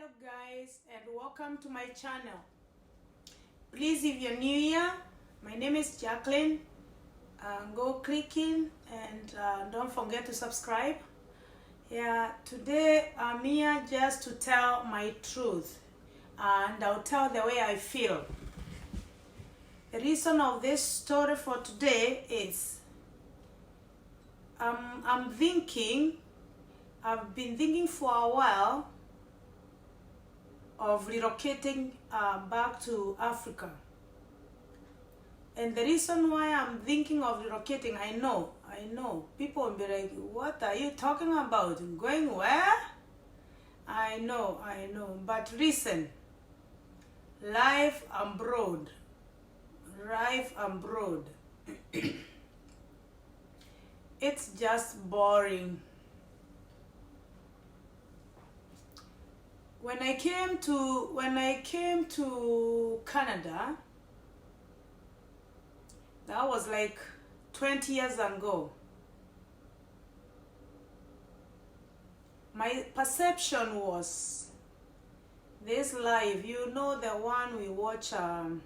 up guys, and welcome to my channel. Please, if you're new here, my name is Jacqueline. Go clicking and don't forget to subscribe. Yeah, today I'm here just to tell my truth, and I'll tell the way I feel. The reason of this story for today is I've been thinking for a while of relocating back to Africa. And the reason why I'm thinking of relocating, I know, people will be like, what are you talking about? Going where? I know, but listen, life abroad, it's just boring. When I came to Canada, that was like 20 years ago. My perception was this life, you know, the one we watch on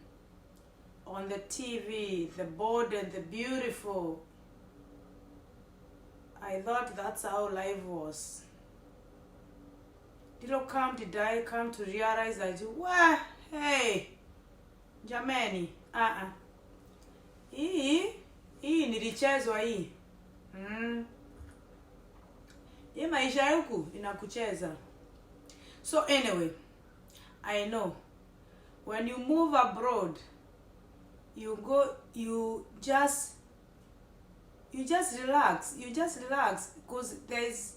the TV, the bold and the beautiful. I thought that's how life was. Did I come to realize that, well, hey, jamani, hii nilichezwa hii. Hii maisha huku inakucheza. So anyway, I know when you move abroad, you just relax. Because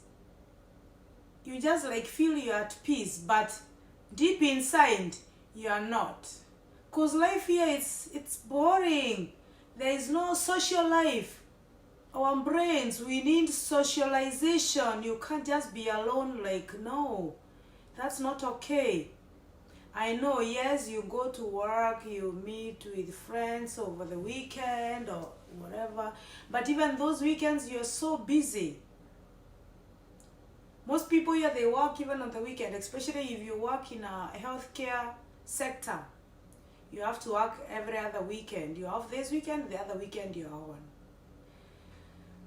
you just like feel you're at peace, but deep inside you are not. Because life here, it's boring. There is no social life. Our brains, we need socialization. You can't just be alone. Like, no, that's not okay. I know, yes, you go to work, you meet with friends over the weekend or whatever, but even those weekends, you're so busy. Most people here, they work even on the weekend, especially if you work in a healthcare sector. You have to work every other weekend. You have this weekend, the other weekend you're on.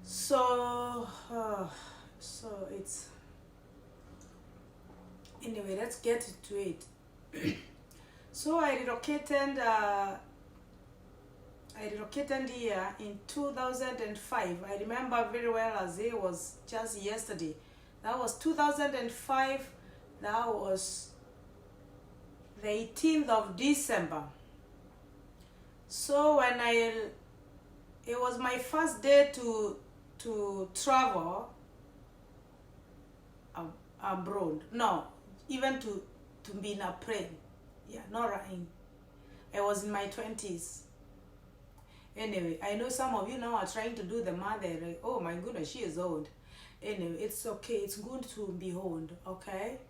So it's... Anyway, let's get to it. So I relocated here in 2005. I remember very well as it was just yesterday. That was 2005. That was the 18th of December. So when it was my first day to travel abroad. No, even to be in a plane. Yeah, not right. I was in my 20s. Anyway, I know some of you now are trying to do the math. They're like, oh my goodness, she is old. Anyway, it's okay. It's good to be old, okay?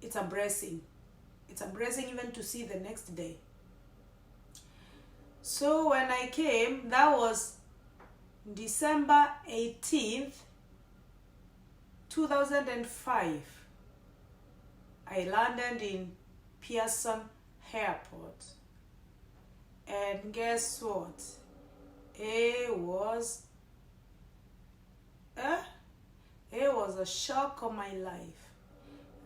It's a blessing. It's a blessing even to see the next day. So when I came, that was December 18th, 2005. I landed in Pearson Airport. And guess what? It was a shock of my life.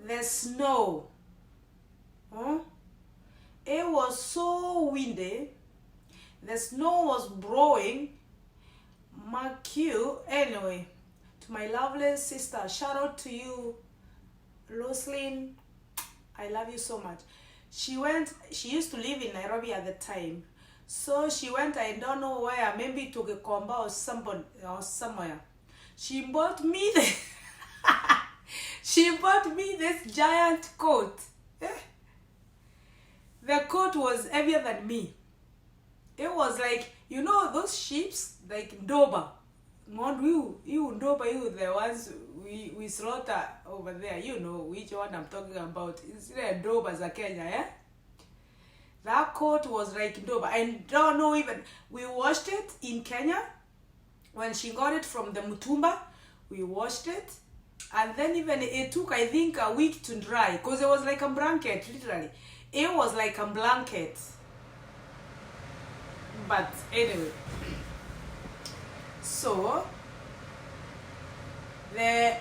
The snow. It was so windy. The snow was blowing. Anyway, to my lovely sister, shout out to you, Roslyn. I love you so much. She used to live in Nairobi at the time. So she went, I don't know where, maybe to Gikomba or somewhere. She bought me this giant coat. The coat was heavier than me. It was like, you know those sheeps, like Ndoba. Ndoba, the ones we slaughter over there. You know which one I'm talking about. It's the Ndoba za Kenya, eh? That coat was like Ndoba. I don't know even. We washed it in Kenya. When she got it from the Mutumba, we washed it. And then even it took, I think, a week to dry, because it was like a blanket, literally. It was like a blanket. But anyway, so the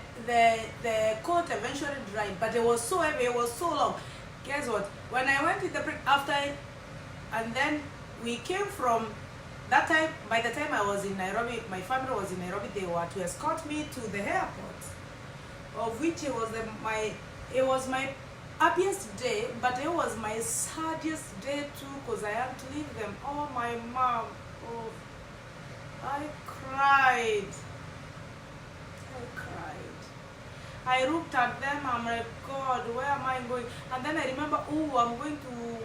coat eventually dried, but it was so heavy, it was so long. Guess what? When I went with the after, and then we came from that time. By the time I was in Nairobi, my family was in Nairobi. They were to escort me to the airport, of which it was my happiest day, but it was my saddest day too, because I had to leave them. Oh, my mom, oh, I cried. I looked at them, I'm like, God, where am I going? And then I remember, oh, I'm going to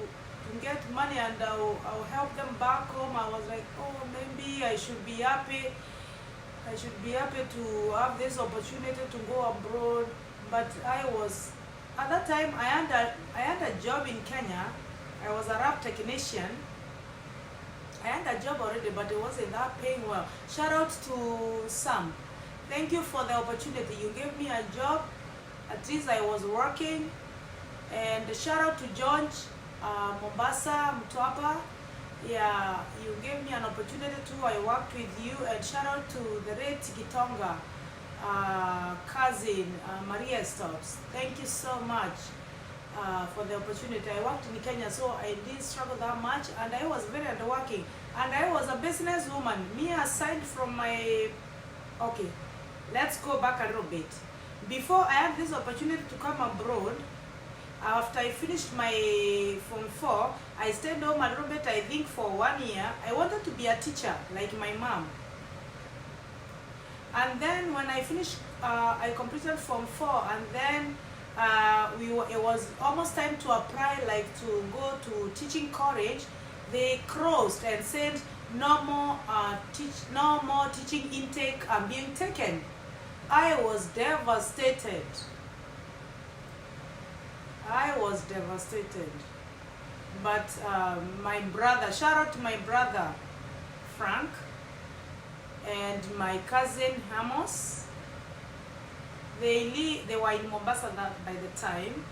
get money and I'll help them back home. I was like, oh, maybe I should be happy. I should be happy to have this opportunity to go abroad. But at that time, I had a job in Kenya. I was a rap technician. I had a job already, but it wasn't that paying well. Shout out to Sam. Thank you for the opportunity. You gave me a job. At least I was working. And shout out to George, Mombasa, Mtwapa. Yeah, you gave me an opportunity too. I worked with you. And shout out to the Red Tikitonga cousin, Maria Stops. Thank you so much for the opportunity. I worked in Kenya, so I didn't struggle that much. And I was very underworking. And I was a businesswoman. Me, aside from my... Okay. Let's go back a little bit. Before I had this opportunity to come abroad, after I finished my Form 4, I stayed home a little bit, I think for 1 year. I wanted to be a teacher, like my mom. And then when I finished, I completed Form 4, and then it was almost time to apply, like to go to teaching college. They closed and said, no more teaching intake being taken. I was devastated. But my brother, shout out to my brother Frank and my cousin Amos. They were in Mombasa by the time.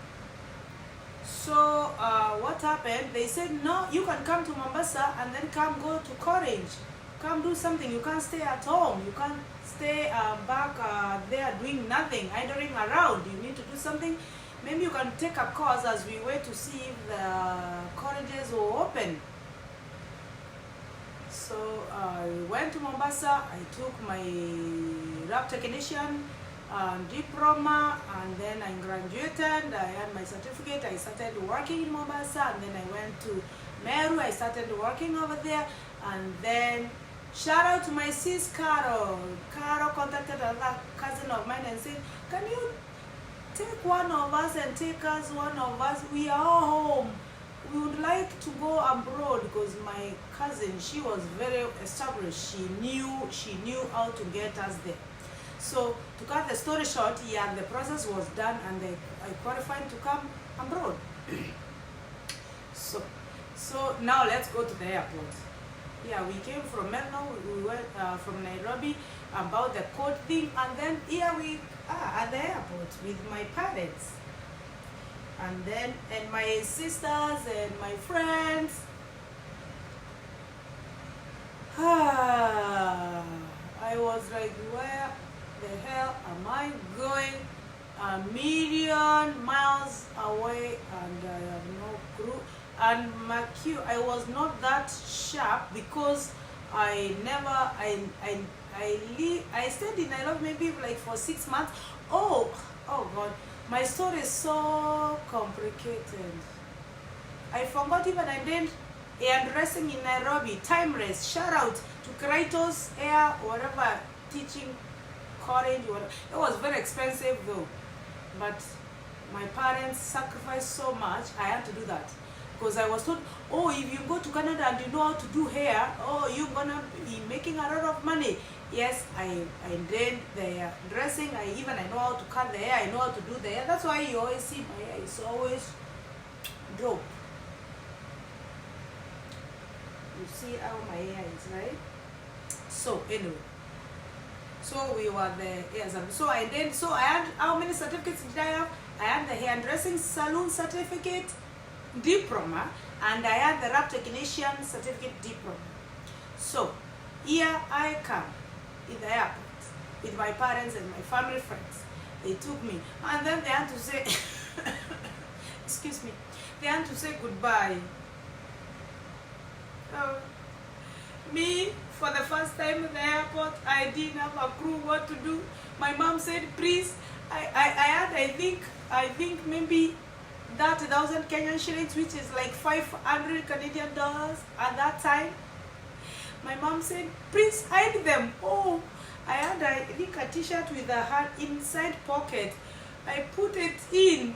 So what happened? They said, no, you can come to Mombasa and then come go to college. Come do something. You can't stay at home. You can't stay back there doing nothing, idling around. You need to do something. Maybe you can take a course as we wait to see if the colleges will open. So I went to Mombasa. I took my lab technician diploma, and then I graduated. I had my certificate. I started working in Mombasa, and then I went to Meru. I started working over there, and then shout out to my sis Carol. Carol contacted another cousin of mine and said, can you take one of us and take us one of us? We are all home. We would like to go abroad, because my cousin, she was very established. She knew how to get us there. So to cut the story short, yeah, the process was done, and I qualified to come abroad. So now let's go to the airport. Yeah, we came from Melbourne, we went from Nairobi about the court thing, and then here we are at the airport with my parents. And my sisters and my friends. I was like, where the hell am I going? A million miles away, and I have no clue. And I was not that sharp, because I stayed in Nairobi maybe like for 6 months. Oh God, my story is so complicated. I forgot even I did hairdressing in Nairobi, timeless. Shout out to Kratos Hair, whatever, teaching college, whatever. It was very expensive though, but my parents sacrificed so much. I had to do that, because I was told, oh, if you go to Canada and you know how to do hair, oh, you're gonna be making a lot of money. Yes, I did the dressing. I know how to cut the hair. I know how to do the hair. That's why you always see my hair is always dope. You see how my hair is, right? So anyway, So we were there. Yes. So I did. So I had, how many certificates did I have? I had the hairdressing salon certificate, diploma, and I had the rap technician certificate, diploma. So here I come in the airport with my parents and my family friends. They took me, and then they had to say, excuse me, they had to say goodbye. Me, for the first time in the airport, I didn't have a clue what to do. My mom said, please, I had, I think maybe 30,000 Kenyan shillings, which is like 500 Canadian dollars at that time. My mom said, please hide them. Oh, I had, I think, a t-shirt with a heart inside pocket. I put it in.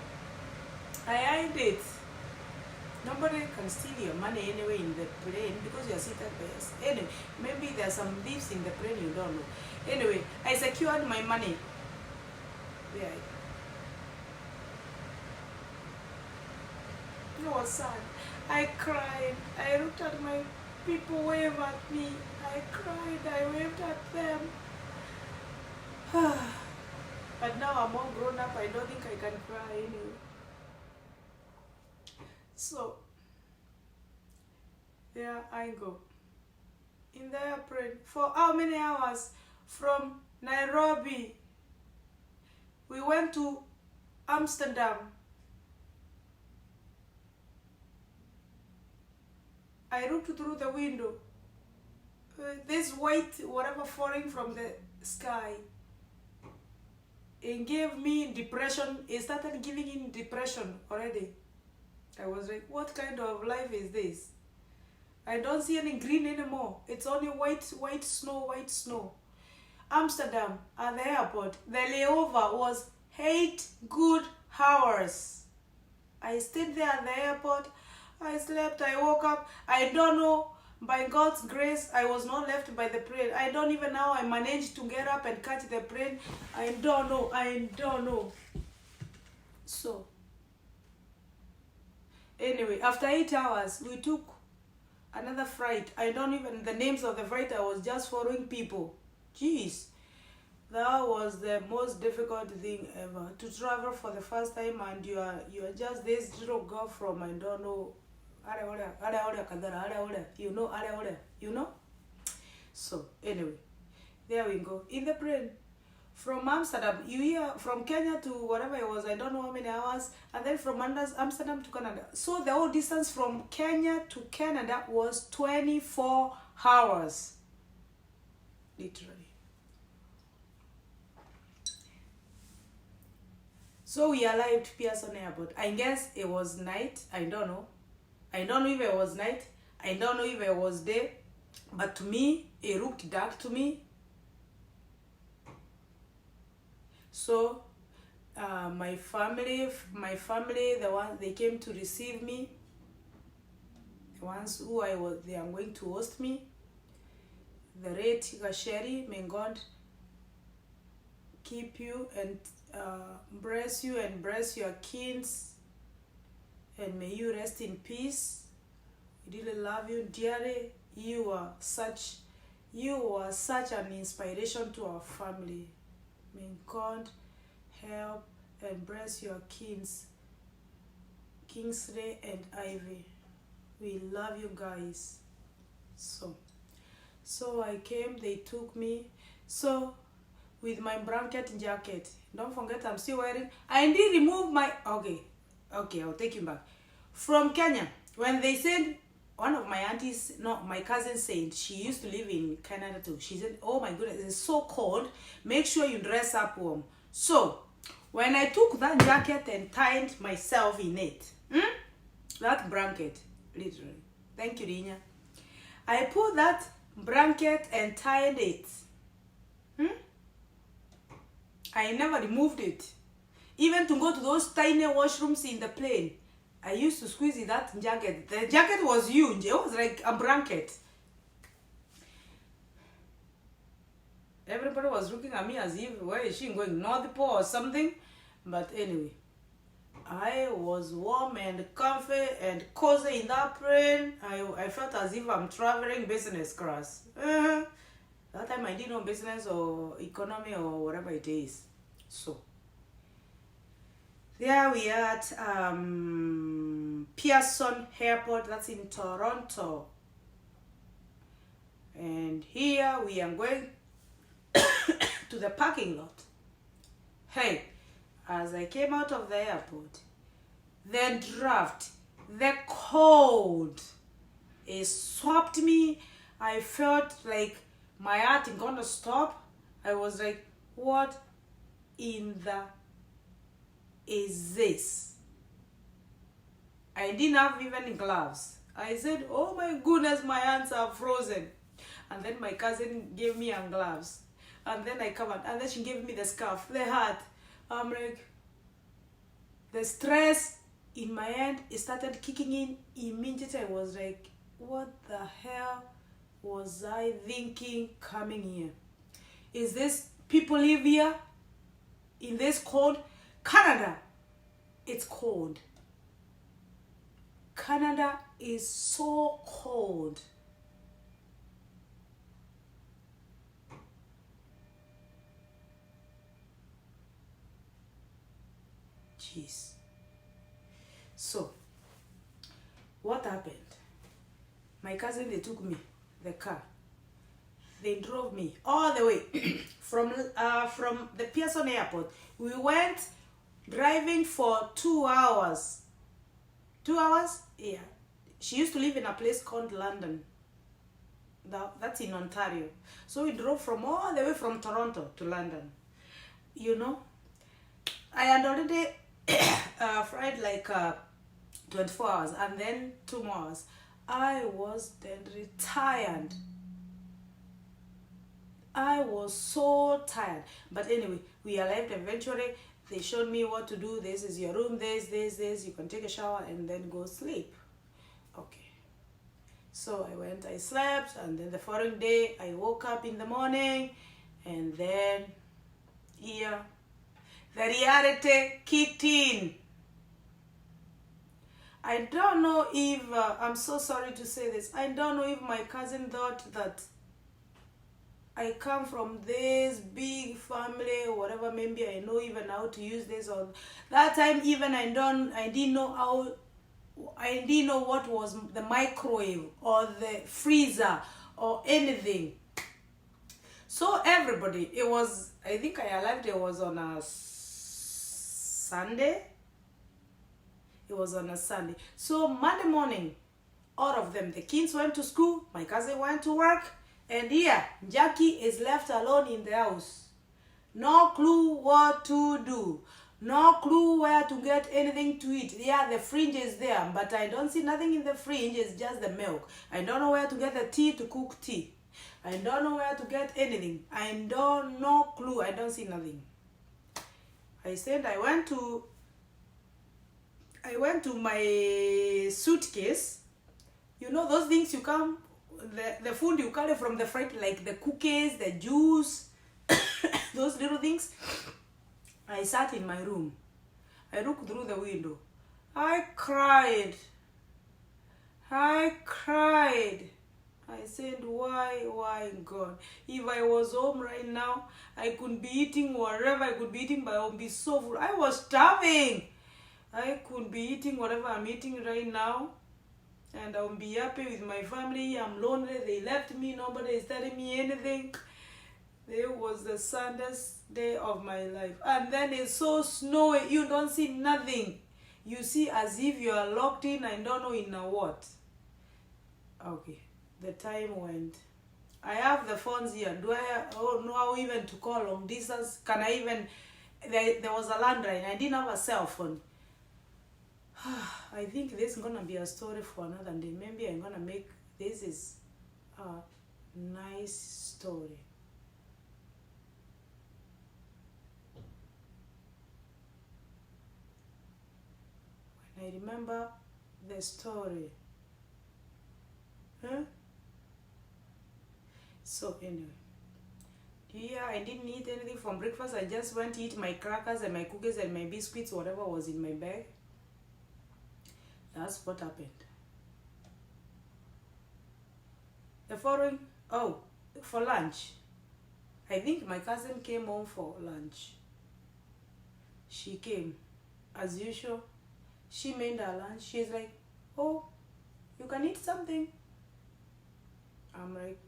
I hide it. Nobody can steal your money anyway in the plane because you are seated there. Anyway, maybe there's some thieves in the plane, you don't know. Anyway, I secured my money. Yeah. It was sad. I cried. I looked at my people wave at me. I cried. I waved at them. But now I'm all grown up. I don't think I can cry anyway. So, there I go. In the airplane for how many hours? From Nairobi, we went to Amsterdam. I looked through the window. This white, whatever falling from the sky, it gave me depression. It started giving me depression already. I was like, what kind of life is this? I don't see any green anymore. It's only white snow. Amsterdam, at the airport, the layover was 8 good hours. I stayed there at the airport. I slept, I woke up. I don't know, by God's grace, I was not left by the plane. I don't even know how I managed to get up and catch the plane. I don't know. So, anyway, after 8 hours, we took another flight. I don't even, the names of the flight, I was just following people. Jeez, that was the most difficult thing ever. To travel for the first time and you are just this little girl from, I don't know, you know? So, anyway, there we go. In the plane, from Amsterdam, you hear from Kenya to whatever it was, I don't know how many hours, and then from Amsterdam to Canada. So the whole distance from Kenya to Canada was 24 hours. Literally. So we arrived at Pearson Airport. I guess it was night. I don't know. I don't know if it was night. I don't know if it was day. But to me, it looked dark to me. So, my family, the ones they came to receive me, the ones who they are going to host me, the Red Gasheri, may God keep you and bless you and bless your kids, and may you rest in peace. We really love you dearly. You are such an inspiration to our family. May God help and bless your kids, Kingsley and Ivy. We love you guys. So I came, they took me. So with my blanket and jacket. Don't forget I'm still wearing. I did remove my, okay, I'll take you back. From Kenya, when they said, one of my aunties, no, my cousin said, she used to live in Canada too. She said, oh my goodness, it's so cold. Make sure you dress up warm. So, when I took that jacket and tied myself in it, that blanket, literally, thank you, Dina. I put that blanket and tied it. I never removed it. Even to go to those tiny washrooms in the plane, I used to squeeze in that jacket. The jacket was huge. It was like a blanket. Everybody was looking at me as if, where is she going? North Pole or something? But anyway, I was warm and comfy and cozy in that plane. I felt as if I'm traveling business class. That time I didn't know business or economy or whatever it is. So there we are at Pearson Airport, that's in Toronto. And here we are going to the parking lot. Hey, as I came out of the airport, the draft, the cold, it swapped me. I felt like my heart is gonna stop. I was like, what in the is this? I didn't have even gloves. I said, oh my goodness, my hands are frozen. And then my cousin gave me gloves. And then I covered. And then she gave me the scarf, the hat. I'm like, the stress in my hand, it started kicking in. Immediately I was like, what the hell was I thinking coming here? Is this people live here in this cold? Canada, it's cold. Canada is so cold. Jeez. So, what happened? My cousin, they took me, the car. They drove me all the way from the Pearson Airport. We went driving for 2 hours. 2 hours? Yeah. She used to live in a place called London. That's in Ontario. So we drove from all the way from Toronto to London. You know, I had already fried like 24 hours and then 2 more hours. I was then tired. I was so tired. But anyway, we arrived eventually. They showed me what to do. This is your room, this. You can take a shower and then go sleep. Okay. So I went, I slept, and then the following day, I woke up in the morning, and then here, the reality kicked in. I don't know if, I'm so sorry to say this, I don't know if my cousin thought that I come from this big family or whatever, maybe I know even how to use this, or that time even I didn't know what was the microwave or the freezer or anything. So everybody, it was, I think I arrived, it was on a Sunday. It was on a Sunday. So Monday morning, all of them, the kids went to school, my cousin went to work, and here, Jackie is left alone in the house. No clue what to do. No clue where to get anything to eat. Yeah, the fridge is there, but I don't see nothing in the fridge. It's just the milk. I don't know where to get the tea to cook tea. I don't know where to get anything. No clue. I don't see nothing. I said I went to my suitcase. You know those things you come, the food you carry from the freight, like the cookies, the juice, those little things. I sat in my room. I looked through the window. I cried. I said, why, God? If I was home right now, I could be eating whatever I could be eating, but I would be so full. I was starving. I could be eating whatever I'm eating right now, and I'll be happy with my family. I'm lonely. They left me. Nobody is telling me anything. It was the saddest day of my life. And then it's so snowy. You don't see nothing. You see as if you are locked in. I don't know in a what. Okay. The time went. I have the phones here. Do I know how even to call long distance? Can I even... There was a landline. I didn't have a cell phone. I think this is going to be a story for another day. Maybe I'm going to make... This is a nice story. When I remember the story. Huh? So anyway. Yeah, I didn't eat anything from breakfast. I just went to eat my crackers and my cookies and my biscuits, whatever was in my bag. That's what happened. The following, for lunch, I think my cousin came home for lunch. She came, as usual. She made her lunch. She's like, oh, you can eat something. I'm like,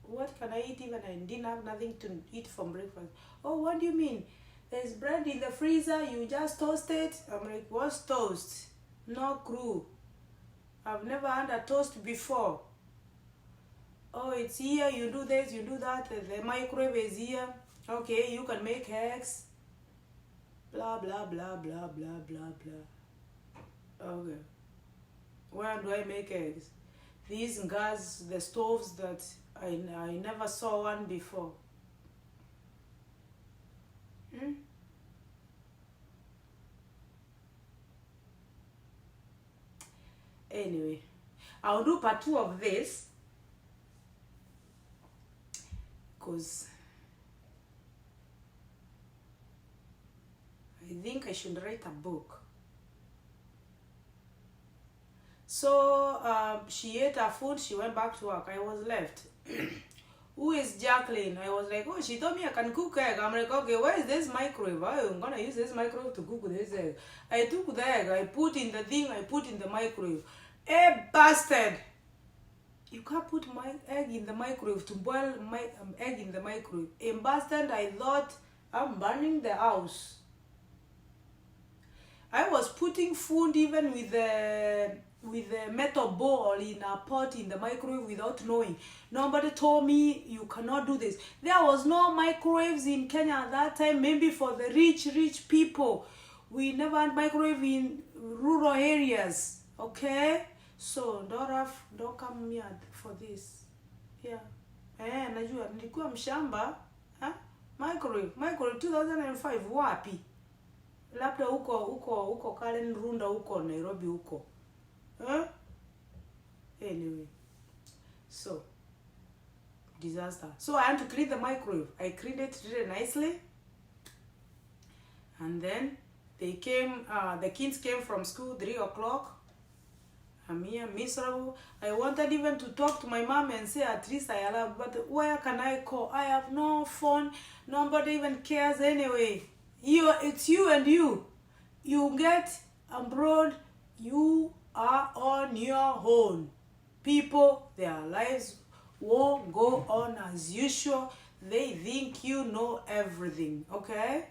what can I eat even? I didn't have nothing to eat from breakfast. Oh, what do you mean? There's bread in the freezer, you just toast it. I'm like, what's toast? No clue. I've never had a toast before. Oh, it's here, you do this, you do that, the microwave is here. Okay, you can make eggs. Blah, blah, blah, blah, blah, blah, blah. Okay. Where do I make eggs? These gas, the stoves that I never saw one before. Anyway, I'll do part 2 of this because I think I should write a book. So she ate her food, she went back to work. I was left. Who is Jacqueline? I was like, oh, she told me I can cook egg. I'm like, okay, where is this microwave? I'm gonna use this microwave to cook this egg. I took the egg, I put in the thing, I put in the microwave. Hey, bastard! You can't put my egg in the microwave to boil my egg in the microwave. Hey, bastard, I thought I'm burning the house. I was putting food even with the metal bowl in a pot in the microwave without knowing. Nobody told me you cannot do this. There was no microwaves in Kenya at that time, maybe for the rich people. We never had microwave in rural areas, okay? So don't come here for this. Yeah. Najua nilikuwa mshamba. Microwave 2005 wapi? Labda huko Karen Runda huko Nairobi huko. Anyway, so disaster. So I had to clean the microwave. I cleaned it really nicely, and then they came. The kids came from school 3 o'clock. I'm here miserable. I wanted even to talk to my mom and say at least I allowed, but where can I call? I have no phone. Nobody even cares anyway. It's you and you. You get abroad. You are on your own. People, their lives won't go on as usual. They think you know everything, okay?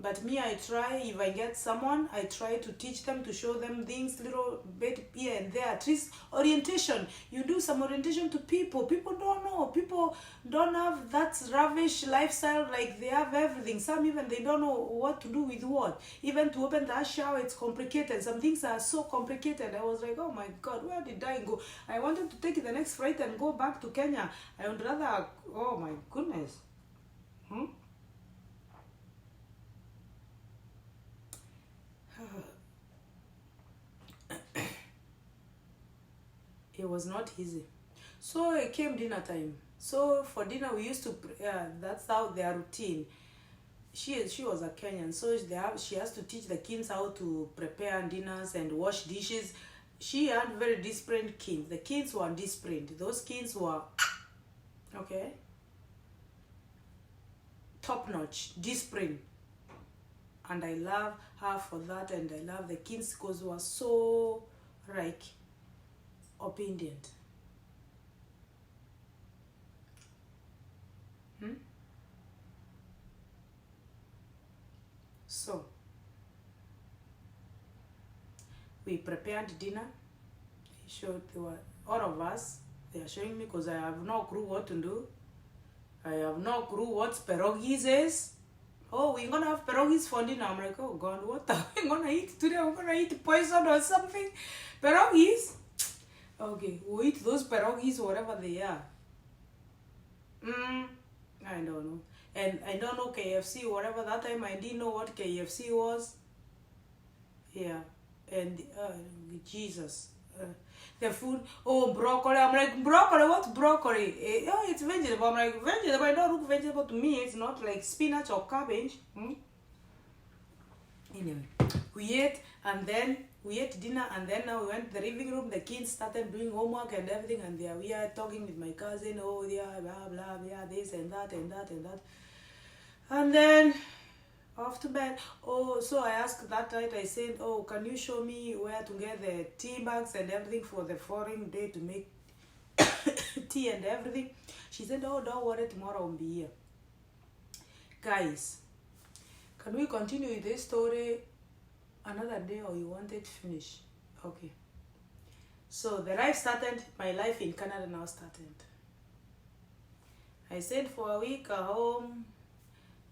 But me, I try, if I get someone, I try to teach them, to show them things, little bit here and there, at least orientation. You do some orientation to people. People don't know. People don't have that ravish lifestyle like they have everything. Some even, they don't know what to do with what. Even to open that shower, it's complicated. Some things are so complicated. I was like, oh my God, where did I go? I wanted to take the next flight and go back to Kenya. I would rather, oh my goodness. It was not easy. So it came dinner time. So for dinner we used to, that's how their routine. She was a Kenyan, so she has to teach the kids how to prepare dinners and wash dishes. She had very disciplined kids. The kids were disciplined. Those kids were, okay, top notch, discipline. And I love her for that, and I love the kids because they were so like obedient. So we prepared dinner. All of us, they are showing me because I have no clue what to do. I have no clue what pierogies is. Oh, we're gonna have pierogies for dinner. I'm like, oh God, what are we gonna eat today? I'm gonna eat poison or something. Pierogies? Okay, we'll eat those pierogies, whatever they are. I don't know. And I don't know KFC, whatever. That time I didn't know what KFC was. Yeah. And Jesus. The food, oh, broccoli. I'm like, broccoli? What's broccoli? Oh, it's vegetable. I'm like, vegetable? I don't look vegetable to me. It's not like spinach or cabbage. Anyway, we ate, and then we ate dinner, and then now we went to the living room. The kids started doing homework and everything, and there we are talking with my cousin. Oh yeah, blah blah blah, this and that and that and that. And then after bed, oh, so I asked that night, I said, oh, can you show me where to get the tea bags and everything for the following day to make tea and everything? She said, oh, don't worry, tomorrow I'll be here. Guys, can we continue with this story another day, or you want it to finish? Okay. So the life started, my life in Canada now started. I stayed for a week at home,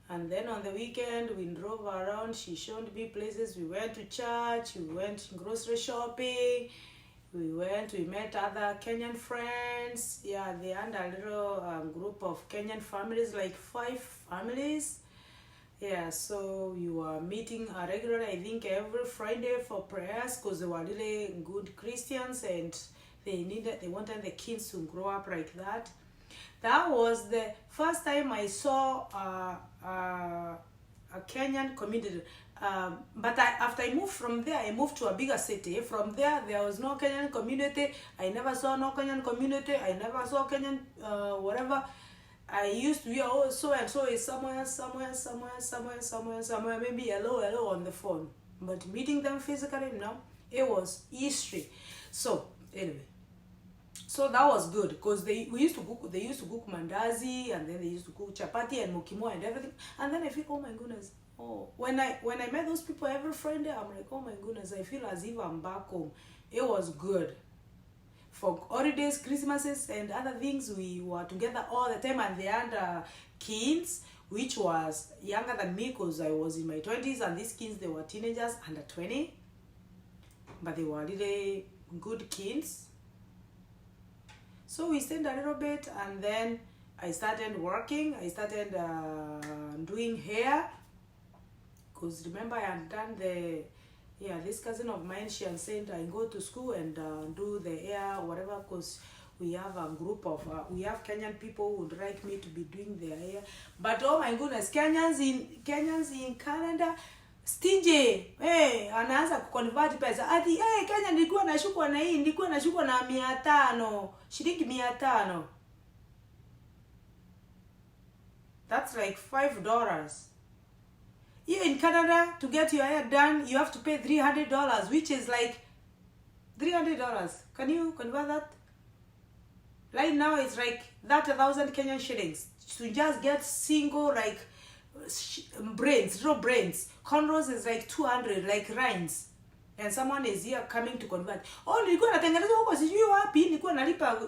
and then on the weekend we drove around. She showed me places. We went to church, we went grocery shopping, we met other Kenyan friends. Yeah, they had a little group of Kenyan families, like 5 families. Yeah, so we were meeting regularly, I think every Friday for prayers, because they were really good Christians, and they wanted the kids to grow up like that. That was the first time I saw a Kenyan community. But after I moved from there, I moved to a bigger city. From there was no Kenyan community. I never saw no Kenyan community. I never saw Kenyan whatever. I used to hear, oh, so and so is somewhere, maybe hello on the phone. But meeting them physically, no, it was history. So anyway, so that was good, because they used to cook mandazi, and then they used to cook chapati and mukimo and everything. And then I feel, oh my goodness, oh, when I met those people every Friday, I'm like, oh my goodness, I feel as if I'm back home. It was good. For holidays, Christmases, and other things, we were together all the time. And they had kids, which was younger than me, because I was in my 20s, and these kids, they were teenagers, under 20. But they were really good kids. So we stayed a little bit, and then I started working. I started doing hair, because remember I had done this cousin of mine, she had said I go to school and do the hair, whatever, because we have a group of, we have Kenyan people who would like me to be doing their hair. But oh my goodness, Kenyans in Canada, stingy. Hey, anaanza kuconvert pesa. Ati, hey, Kenya nilikuwa nashukwa na hii, nilikuwa nashukwa na 500, shilingi 500. That's like $5. Here in Canada, to get your hair done, you have to pay $300, which is like $300. Can you convert that? Right now, it's like 1,000 Kenyan shillings to just get single, like, braids, raw braids. Cornrows is like 200, like rinds. And someone is here coming to convert. Oh, nilikuwa natengeneza huko sijui wapi, nilikuwa nalipa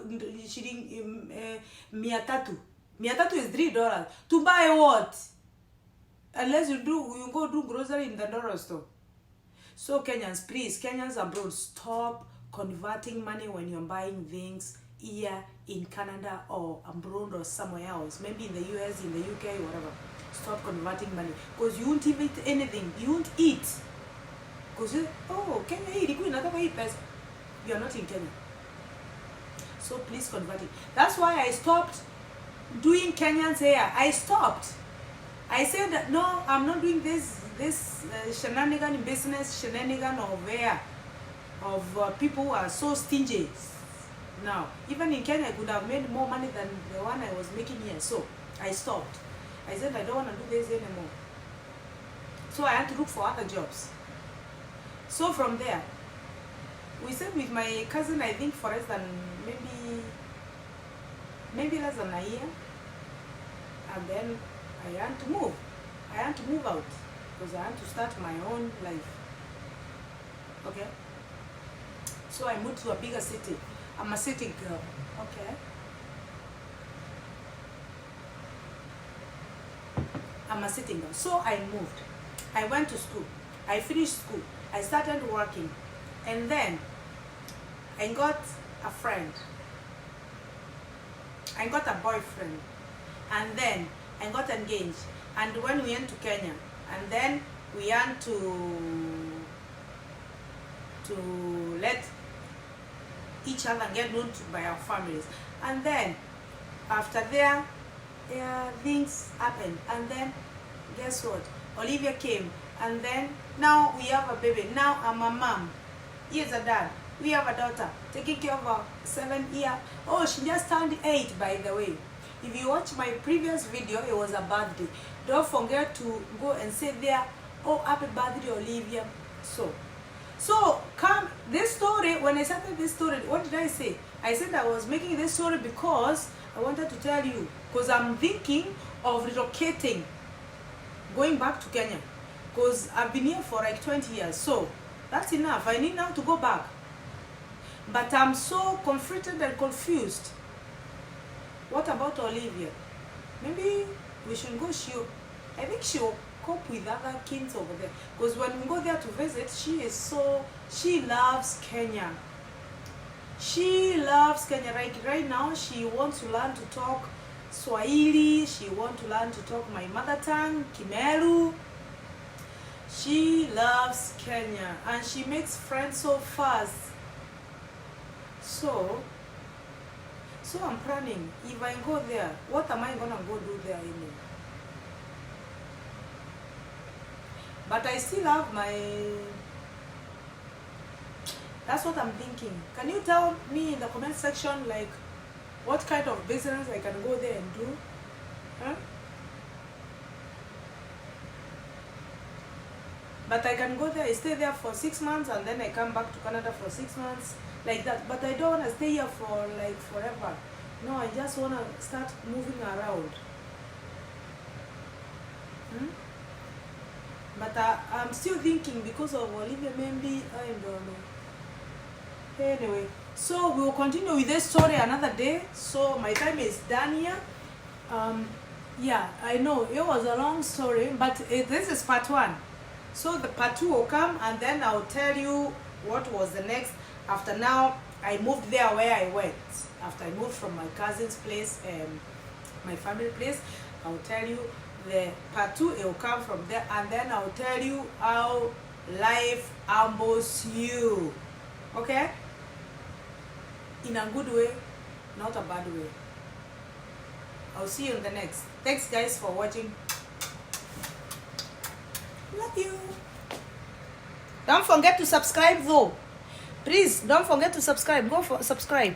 shilingi 300. 300 is $3. To buy what? Unless you go do grocery in the dollar store. So Kenyans, please, Kenyans abroad, stop converting money when you're buying things here in Canada or abroad or somewhere else. Maybe in the US, in the UK, whatever. Stop converting money. Because you won't eat anything. You won't eat. Because, oh, Kenya, you're not in Kenya. So please convert it. That's why I stopped doing Kenyans hair. I stopped. I said that, no, I'm not doing this shenanigan business, shenanigan of hair, of people who are so stingy. Now, even in Kenya, I could have made more money than the one I was making here. So I stopped. I said, I don't want to do this anymore. So I had to look for other jobs. So from there, we stayed with my cousin, I think, for less than maybe less than a year. And then I had to move. I had to move out because I had to start my own life. Okay? So I moved to a bigger city. I'm a city girl. Okay? I'm a city girl. So I moved. I went to school. I finished school. I started working. And then I got a friend. I got a boyfriend. And then I got engaged. And when we went to Kenya, and then we had to let each other get known by our families. And then after there, things happened. And then guess what? Olivia came, and then now we have a baby. Now I'm a mom. Here's a dad. We have a daughter taking care of a 7-year. Oh, she just turned 8, by the way. If you watch my previous video, it was a birthday. Don't forget to go and say there, oh, happy birthday, Olivia. So come this story. When I started this story, what did I say? I said I was making this story because I wanted to tell you, because I'm thinking of relocating, going back to Kenya, because I've been here for like 20 years. So that's enough. I need now to go back. But I'm so conflicted and confused. What about Olivia? Maybe we should go. I think she'll cope with other kids over there. Because when we go there to visit, she loves Kenya. She loves Kenya. Right now, she wants to learn to talk Swahili. She wants to learn to talk my mother tongue, Kimeru. She loves Kenya. And she makes friends so fast. So I'm planning, if I go there, what am I gonna go do there anyway? But I still have my, that's what I'm thinking. Can you tell me in the comment section, like, what kind of business I can go there and do? Huh? But I can go there, I stay there for 6 months, and then I come back to Canada for 6 months, like that. But I don't want to stay here for like forever. No, I just want to start moving around. But I'm still thinking because of Olivia, maybe, I don't know. Anyway, so we will continue with this story another day. So my time is done here. Yeah, I know it was a long story, but this is part 1. So the part 2 will come, and then I'll tell you what was the next. After now, I moved there where I went. After I moved from my cousin's place and my family place, I'll tell you the part 2. It will come from there, and then I'll tell you how life humbles you. Okay? In a good way, not a bad way. I'll see you in the next. Thanks guys for watching. Love you. Don't forget to subscribe though. Please don't forget to subscribe. Go for subscribe.